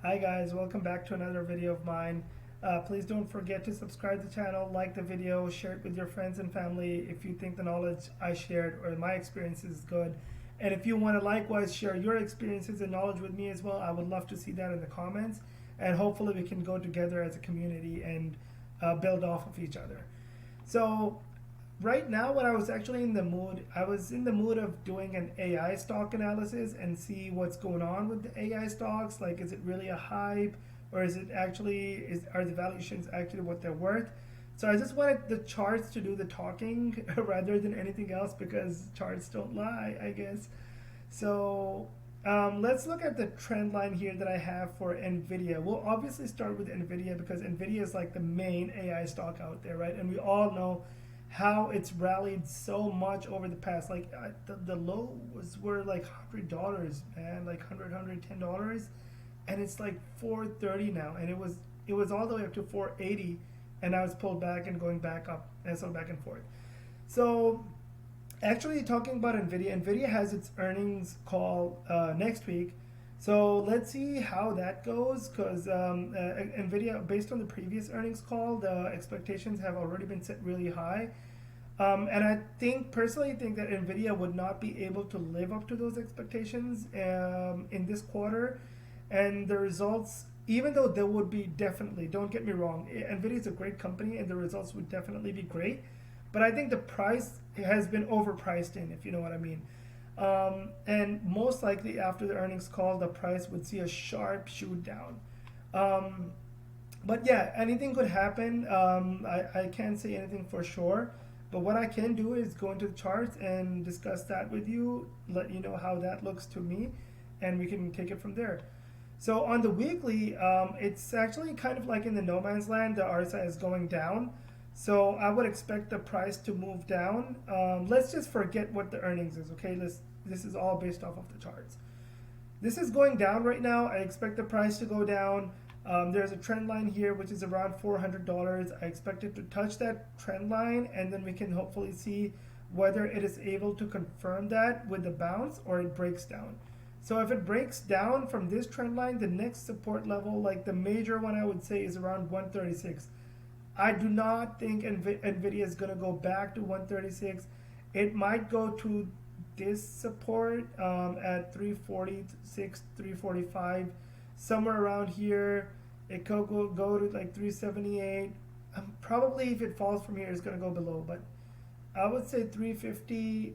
Hi guys, welcome back to another video of mine. Please don't forget to subscribe to the channel, like the video, share it with your friends and family if you think the knowledge I shared or my experience is good. And if you want to likewise share your experiences and knowledge with me as well, I would love to see that in the comments. And hopefully we can go together as a community and build off of each other. So right now, when I was actually in the mood, I was in the mood of doing an AI stock analysis and see what's going on with the AI stocks. Like, is it really a hype, or is it actually are the valuations actually what they're worth? So I just wanted the charts to do the talking rather than anything else, because charts don't lie, I guess. So let's look at the trend line here that I have for NVIDIA. We'll obviously start with NVIDIA because NVIDIA is like the main AI stock out there, right? And we all know how it's rallied so much over the past. Like the low were like $100, man, like $110, and it's like 430 now, and it was all the way up to 480, and now it's pulled back and going back up, and so back and forth. So actually, talking about NVIDIA has its earnings call next week. So let's see how that goes, because NVIDIA, based on the previous earnings call, the expectations have already been set really high. And I personally think that NVIDIA would not be able to live up to those expectations in this quarter. And the results, even though they would be definitely, don't get me wrong, NVIDIA is a great company and the results would definitely be great. But I think the price has been overpriced in, if you know what I mean. And most likely after the earnings call, the price would see a sharp shoot down. But yeah, anything could happen. I can't say anything for sure. But what I can do is go into the charts and discuss that with you, let you know how that looks to me, and we can take it from there. So on the weekly, it's actually kind of like in the no man's land. The RSI is going down. So I would expect the price to move down. Let's just forget what the earnings is, okay? This is all based off of the charts. This is going down right now. I expect the price to go down. There's a trend line here, which is around $400. I expect it to touch that trend line, and then we can hopefully see whether it is able to confirm that with the bounce or it breaks down. So if it breaks down from this trend line, the next support level, like the major one I would say, is around 136. I do not think NVIDIA is going to go back to 136. It might go to this support at 346, 345, somewhere around here. It could go to like 378. Probably if it falls from here, it's going to go below. But I would say 350,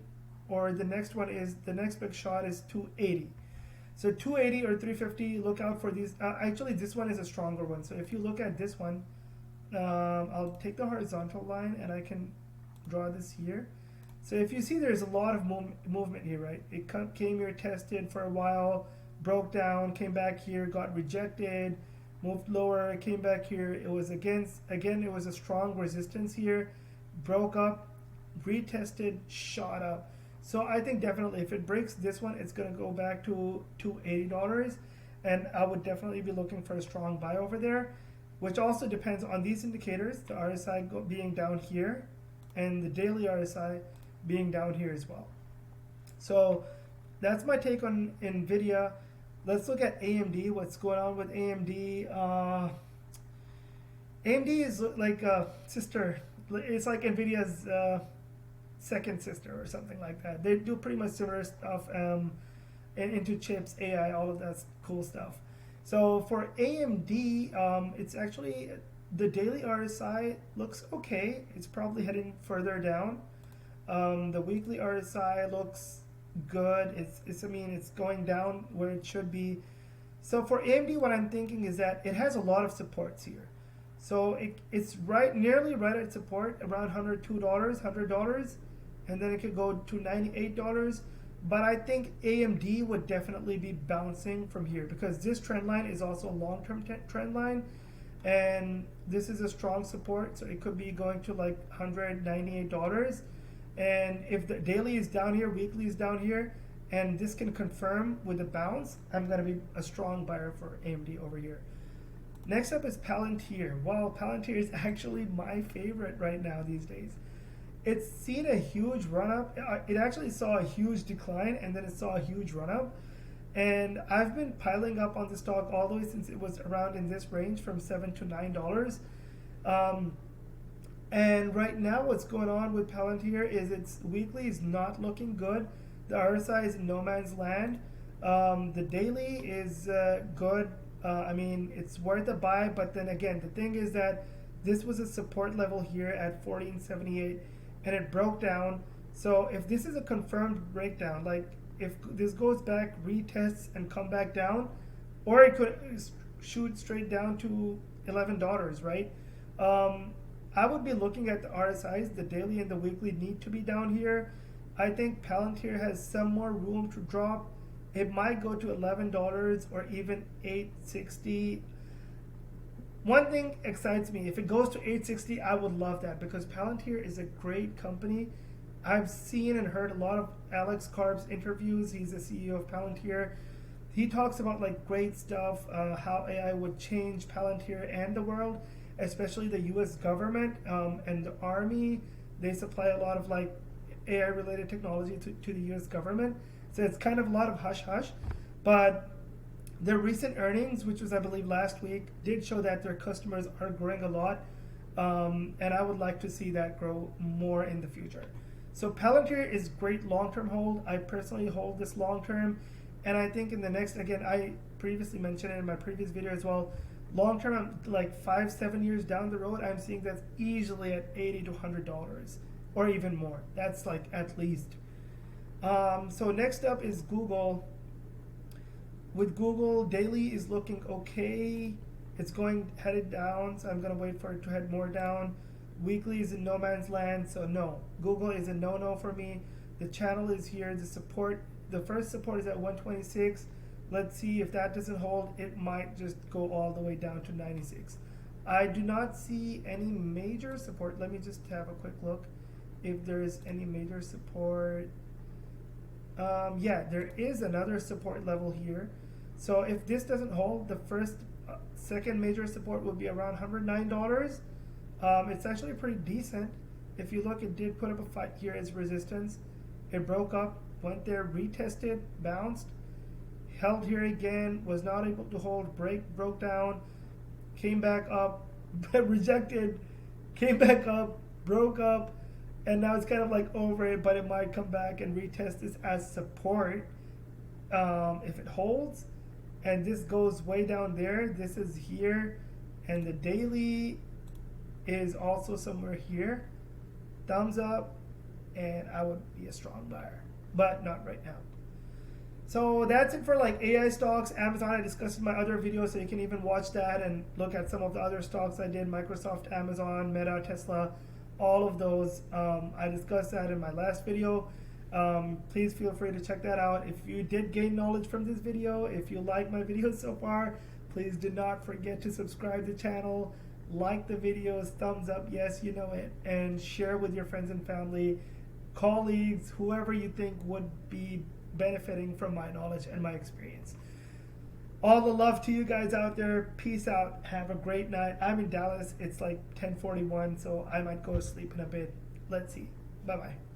or the next big shot is 280. So 280 or 350, look out for these. Actually, this one is a stronger one. So if you look at this one, I'll take the horizontal line and I can draw this here. So if you see, there's a lot of movement here, right? It came here, tested for a while, broke down, came back here, got rejected, moved lower, came back here. It was again, it was a strong resistance here, broke up, retested, shot up. So I think definitely if it breaks this one, it's going to go back to $280, and I would definitely be looking for a strong buy over there, which also depends on these indicators, the RSI being down here and the daily RSI being down here as well. So that's my take on NVIDIA. Let's look at AMD, what's going on with AMD. AMD is like a sister, it's like NVIDIA's second sister or something like that. They do pretty much similar stuff into chips, AI, all of that cool stuff. So for AMD, it's actually, the daily RSI looks okay. It's probably heading further down. The weekly RSI looks good. It's going down where it should be. So for AMD, what I'm thinking is that it has a lot of supports here. So it's nearly right at support, around $102, and then it could go to $98. But I think AMD would definitely be bouncing from here, because this trend line is also a long-term trend line, and this is a strong support, so it could be going to like $198. And if the daily is down here, weekly is down here, and this can confirm with a bounce, I'm going to be a strong buyer for AMD over here. Next up is Palantir. Wow, Palantir is actually my favorite right now these days. It's seen a huge run up. It actually saw a huge decline, and then it saw a huge run up. And I've been piling up on the stock all the way since it was around in this range from $7 to $9. And right now what's going on with Palantir is its weekly is not looking good. The RSI is in no man's land. The daily is good. I mean, it's worth a buy, but then again, the thing is that this was a support level here at 1478 and it broke down. So if this is a confirmed breakdown, like if this goes back, retests and come back down, or it could shoot straight down to $11, right? I would be looking at the RSIs. The daily and the weekly need to be down here. I think Palantir has some more room to drop. It might go to $11 or even $8.60. One thing excites me. If it goes to $8.60, I would love that because Palantir is a great company. I've seen and heard a lot of Alex Karb's interviews. He's the CEO of Palantir. He talks about like great stuff, how AI would change Palantir and the world, especially the U.S. government and the Army. They supply a lot of like AI-related technology to the U.S. government. So it's kind of a lot of hush-hush. But their recent earnings, which was I believe last week, did show that their customers are growing a lot. And I would like to see that grow more in the future. So Palantir is great long-term hold. I personally hold this long-term. And I think in the next, again, I previously mentioned it in my previous video as well, long-term, like 5-7 years down the road, I'm seeing that's easily at $80 to $100 or even more. That's like at least. So next up is Google. With Google, daily is looking okay. It's headed down, so I'm gonna wait for it to head more down. Weekly is in no man's land, so no. Google is a no-no for me. The channel is here. The first support is at 126. Let's see if that doesn't hold. It might just go all the way down to 96. I do not see any major support. Let me just have a quick look if there is any major support. Yeah, there is another support level here. So if this doesn't hold, the second major support would be around $109. It's actually pretty decent. If you look, it did put up a fight here as resistance. It broke up, went there, retested, bounced, held here again, was not able to hold, broke down, came back up, rejected, came back up, broke up, and now it's kind of like over it, but it might come back and retest this as support if it holds. And this goes way down there. This is here, and the daily is also somewhere here. Thumbs up, and I would be a strong buyer, but not right now. So that's it for like AI stocks. Amazon, I discussed in my other videos, so you can even watch that and look at some of the other stocks I did, Microsoft, Amazon, Meta, Tesla, all of those. I discussed that in my last video. Please feel free to check that out. If you did gain knowledge from this video, if you like my videos so far, please do not forget to subscribe to the channel, like the videos, thumbs up, yes, you know it, and share with your friends and family, colleagues, whoever you think would be benefiting from my knowledge and my experience. All the love to you guys out there. Peace out. Have a great night. I'm in Dallas. It's like 10:41, so I might go to sleep in a bit. Let's see. Bye-bye.